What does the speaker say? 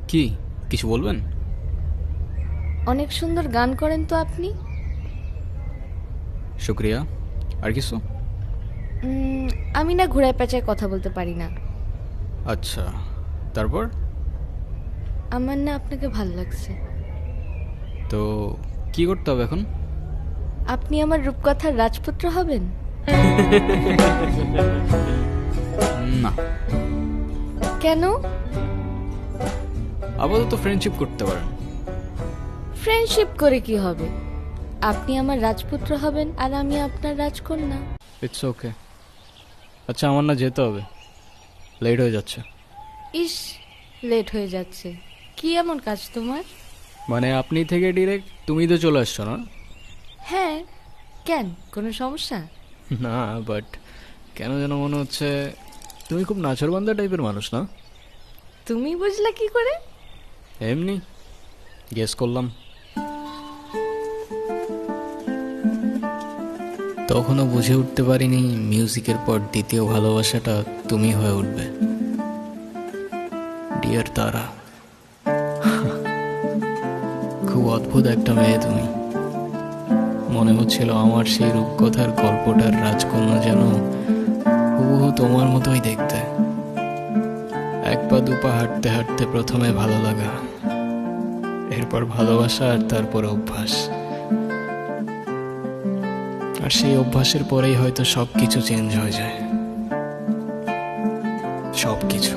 কি কিছু বলবেন? অনেক সুন্দর গান করেন তো আপনি। শুক্রিয়া। আর কিছু? উম, আমি না ঘোড়ায় পেঁচায় কথা বলতে পারি না। আচ্ছা, তারপর? আমার না আপনাকে ভাল লাগছে। তো কি করতে হবে এখন? আপনি আমার রূপকথার রাজপুত্র হবেন। না, কেন? আপাতত ফ্রেন্ডশিপ করতে পারেন। ফ্রেন্ডশিপ করে কি হবে? আপনি আমার রাজপুত্র হবেন আর আমি আপনার রাজকন্যা। It's okay. আচ্ছা, আমার না যেতে হবে, লেট হয়ে যাচ্ছে। ইস, লেট হয়ে যাচ্ছে। কি এমন কাজ তোমার? মানে আপনি থেকে ডিরেক্ট তুমি তো চলে আসছো না? হ্যাঁ, কেন, কোনো সমস্যা? না, বাট কেন যেন মনে হচ্ছে তুমি খুব নাছোড়বান্দা টাইপের মানুষ না? তুমি বুঝলা কি করে? এমনি গেস করলাম। তখনও বুঝে উঠতে পারিনি মিউজিকের পর দ্বিতীয় ভালোবাসাটা তুমি হয়ে উঠবে। ডিয়ার তারা, খুব অদ্ভুত একটা মেয়ে তুমি। মনে হচ্ছিল আমার সেই রূপকথার গল্পটার রাজকন্যা যেন হুবহু তোমার মতোই দেখতে। এক পা দুপা হাঁটতে হাঁটতে প্রথমে ভালো লাগা, এরপর ভালোবাসা, আর তারপর অভ্যাস। আর সেই অভ্যাসের পরেই হয়তো সবকিছু চেঞ্জ হয়ে যায়, সবকিছু।